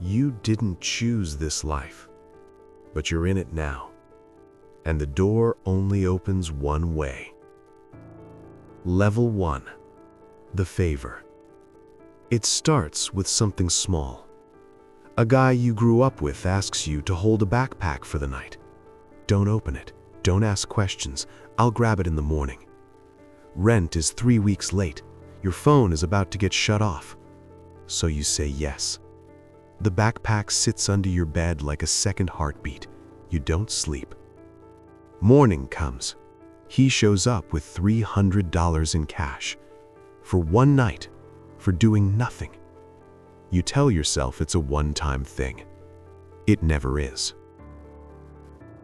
You didn't choose this life, but you're in it now, and the door only opens one way. Level 1. The favor. It starts with something small. A guy you grew up with asks you to hold a backpack for the night. Don't open it. Don't ask questions. I'll grab it in the morning. Rent is 3 weeks late. Your phone is about to get shut off. So you say yes. The backpack sits under your bed like a second heartbeat. You don't sleep. Morning comes. He shows up with $300 in cash. For one night, for doing nothing. You tell yourself it's a one-time thing. It never is.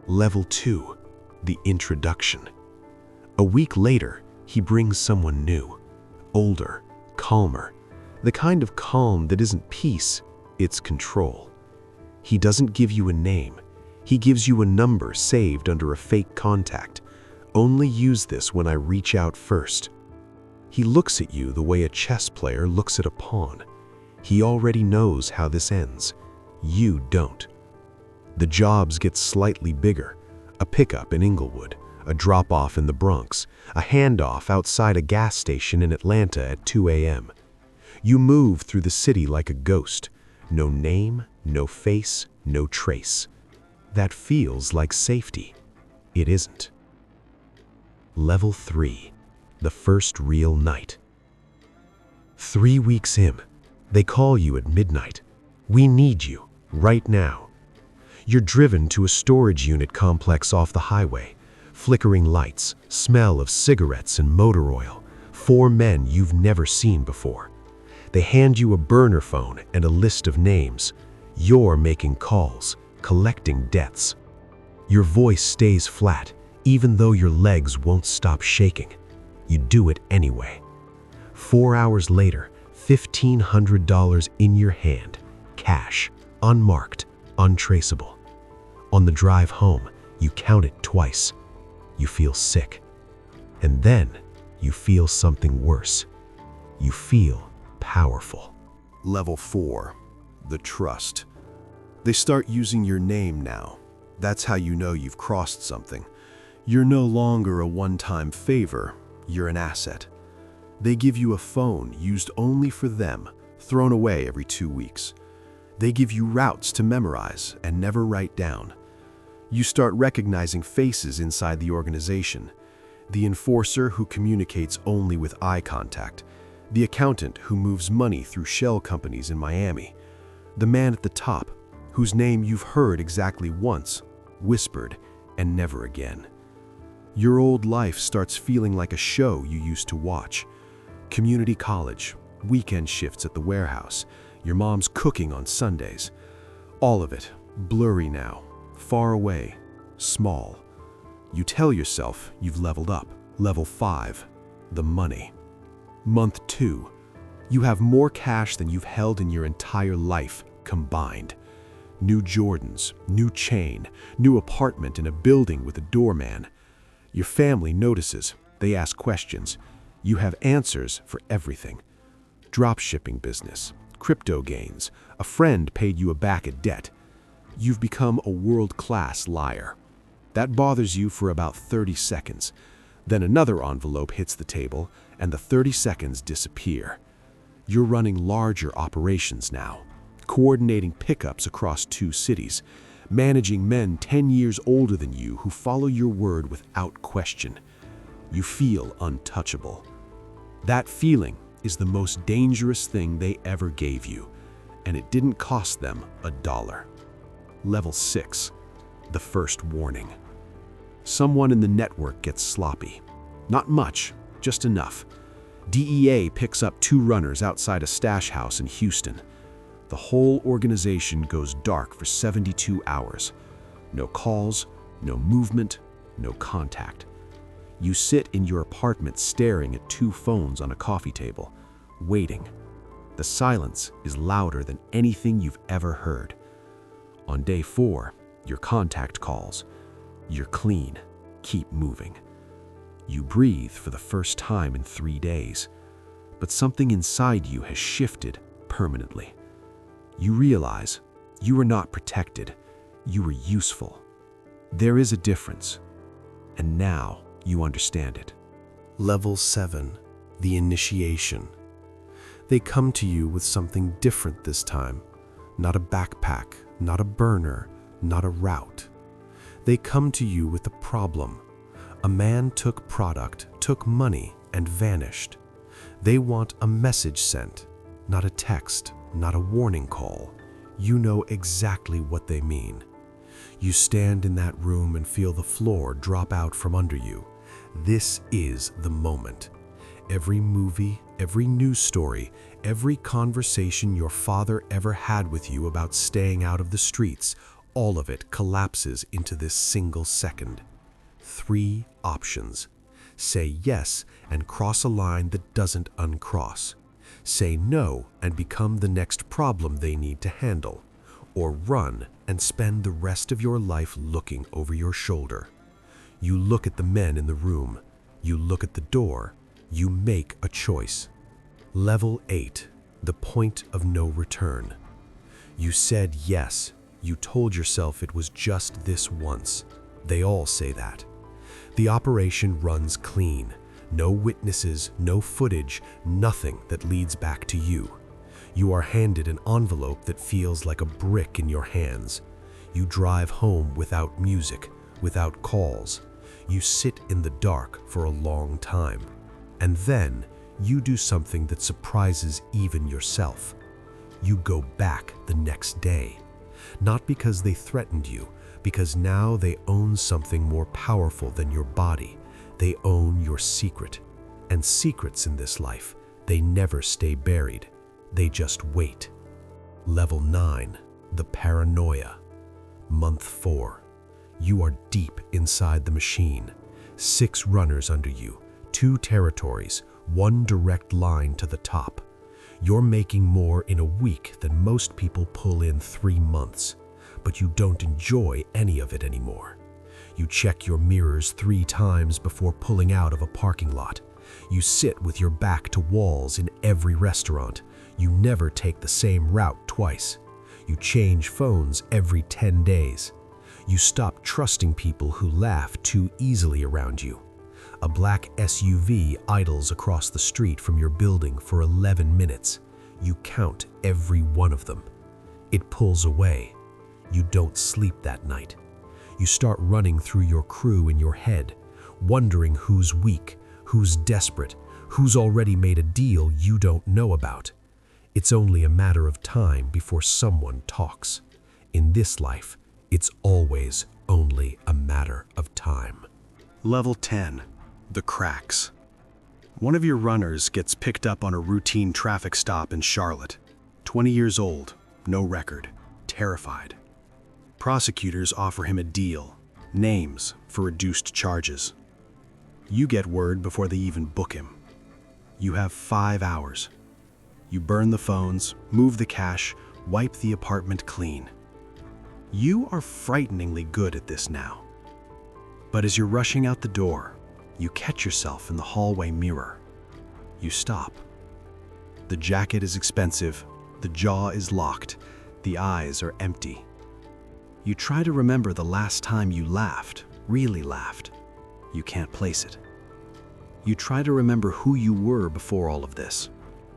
Level 2. The introduction. A week later, he brings someone new, older, calmer, the kind of calm that isn't peace, it's control. He doesn't give you a name. He gives you a number saved under a fake contact. Only use this when I reach out first. He looks at you the way a chess player looks at a pawn. He already knows how this ends. You don't. The jobs get slightly bigger. A pickup in Inglewood, a drop-off in the Bronx, a handoff outside a gas station in Atlanta at 2 a.m. You move through the city like a ghost. No name, no face, no trace. That feels like safety. It isn't. Level 3. The first real night. 3 weeks in, they call you at midnight. We need you, right now. You're driven to a storage unit complex off the highway. Flickering lights, smell of cigarettes and motor oil. 4 men you've never seen before. They hand you a burner phone and a list of names. You're making calls, collecting debts. Your voice stays flat, even though your legs won't stop shaking. You do it anyway. 4 hours later, $1,500 in your hand, cash, unmarked, untraceable. On the drive home, you count it twice. You feel sick. And then you feel something worse. You feel powerful. Level 4. The trust. They start using your name now. That's how you know you've crossed something. You're no longer a one-time favor, you're an asset. They give you a phone used only for them, thrown away every 2 weeks. They give you routes to memorize and never write down. You start recognizing faces inside the organization. The enforcer who communicates only with eye contact. The accountant who moves money through shell companies in Miami. The man at the top, whose name you've heard exactly once, whispered, and never again. Your old life starts feeling like a show you used to watch. Community college, weekend shifts at the warehouse, your mom's cooking on Sundays. All of it, blurry now, far away, small. You tell yourself you've leveled up. Level 5, the money. Month 2, you have more cash than you've held in your entire life combined. New Jordans, new chain, new apartment in a building with a doorman. Your family notices, they ask questions. You have answers for everything. Drop shipping business, crypto gains, a friend paid you back a debt. You've become a world-class liar. That bothers you for about 30 seconds. Then another envelope hits the table, and the 30 seconds disappear. You're running larger operations now, coordinating pickups across 2 cities, managing men 10 years older than you who follow your word without question. You feel untouchable. That feeling is the most dangerous thing they ever gave you, and it didn't cost them $1. Level 6, the first warning. Someone in the network gets sloppy. Not much, just enough. DEA picks up 2 runners outside a stash house in Houston. The whole organization goes dark for 72 hours. No calls, no movement, no contact. You sit in your apartment staring at 2 phones on a coffee table, waiting. The silence is louder than anything you've ever heard. On day 4, your contact calls. You're clean. Keep moving. You breathe for the first time in 3 days, but something inside you has shifted permanently. You realize You were not protected. You were useful. There is a difference, and now you understand it. Level 7, the initiation. They come to you with something different this time. Not a backpack, not a burner, not a route. They come to you with a problem. A man took product, took money, and vanished. They want a message sent, not a text, not a warning call. You know exactly what they mean. You stand in that room and feel the floor drop out from under you. This is the moment. Every movie, every news story, every conversation your father ever had with you about staying out of the streets, all of it collapses into this single second. 3 options. Say yes and cross a line that doesn't uncross. Say no and become the next problem they need to handle. Or run and spend the rest of your life looking over your shoulder. You look at the men in the room. You look at the door. You make a choice. Level 8, the point of no return. You said yes. You told yourself it was just this once. They all say that. The operation runs clean. No witnesses, no footage, nothing that leads back to you. You are handed an envelope that feels like a brick in your hands. You drive home without music, without calls. You sit in the dark for a long time. And then you do something that surprises even yourself. You go back the next day. Not because they threatened you, because now they own something more powerful than your body. They own your secret. And secrets in this life, they never stay buried. They just wait. Level 9, the paranoia. Month 4. You are deep inside the machine. 6 runners under you, 2 territories, 1 direct line to the top. You're making more in a week than most people pull in 3 months, but you don't enjoy any of it anymore. You check your mirrors 3 times before pulling out of a parking lot. You sit with your back to walls in every restaurant. You never take the same route twice. You change phones every 10 days. You stop trusting people who laugh too easily around you. A black SUV idles across the street from your building for 11 minutes. You count every one of them. It pulls away. You don't sleep that night. You start running through your crew in your head, wondering who's weak, who's desperate, who's already made a deal you don't know about. It's only a matter of time before someone talks. In this life, it's always only a matter of time. Level 10, the cracks. One of your runners gets picked up on a routine traffic stop in Charlotte. 20 years old, no record, terrified. Prosecutors offer him a deal, names for reduced charges. You get word before they even book him. You have 5 hours. You burn the phones, move the cash, wipe the apartment clean. You are frighteningly good at this now. But as you're rushing out the door, you catch yourself in the hallway mirror. You stop. The jacket is expensive, the jaw is locked, the eyes are empty. You try to remember the last time you laughed, really laughed. You can't place it. You try to remember who you were before all of this.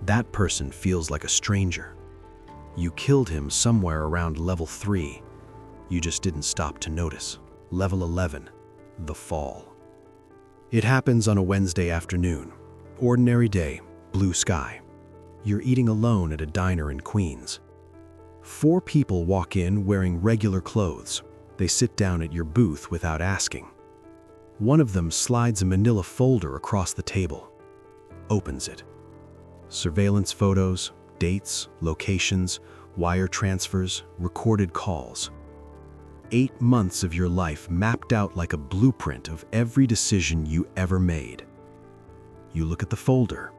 That person feels like a stranger. You killed him somewhere around level 3. You just didn't stop to notice. Level 11, the fall. It happens on a Wednesday afternoon. Ordinary day, blue sky. You're eating alone at a diner in Queens. 4 people walk in wearing regular clothes. They sit down at your booth without asking. One of them slides a manila folder across the table, opens it. Surveillance photos, dates, locations, wire transfers, recorded calls. 8 months of your life mapped out like a blueprint of every decision you ever made. You look at the folder.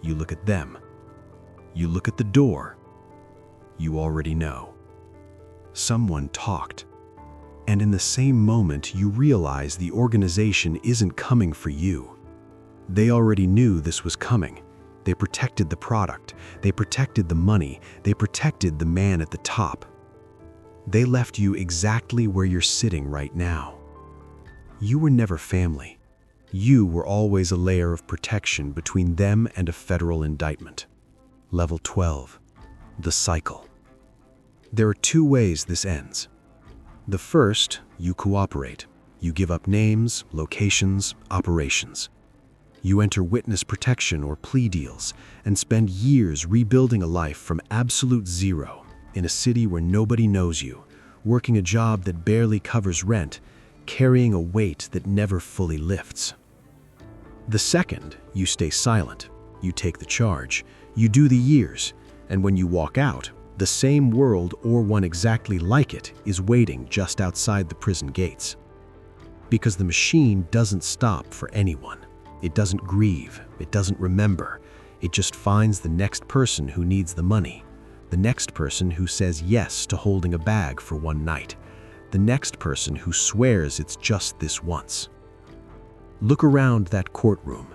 You look at them. You look at the door. You already know. Someone talked. And in the same moment, you realize the organization isn't coming for you. They already knew this was coming. They protected the product. They protected the money. They protected the man at the top. They left you exactly where you're sitting right now. You were never family. You were always a layer of protection between them and a federal indictment. Level 12. The cycle. There are two ways this ends. The first, you cooperate. You give up names, locations, operations. You enter witness protection or plea deals and spend years rebuilding a life from absolute zero in a city where nobody knows you, working a job that barely covers rent, carrying a weight that never fully lifts. The second, you stay silent. You take the charge. You do the years. And when you walk out, the same world or one exactly like it is waiting just outside the prison gates. Because the machine doesn't stop for anyone. It doesn't grieve. It doesn't remember. It just finds the next person who needs the money. The next person who says yes to holding a bag for one night. The next person who swears it's just this once. Look around that courtroom.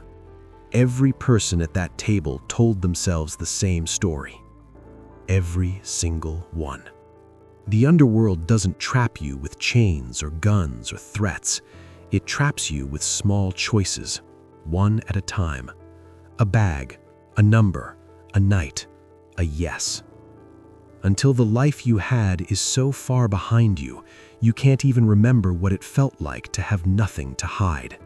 Every person at that table told themselves the same story. Every single one. The underworld doesn't trap you with chains or guns or threats. It traps you with small choices, one at a time. A bag, a number, a night, a yes. Until the life you had is so far behind you, you can't even remember what it felt like to have nothing to hide.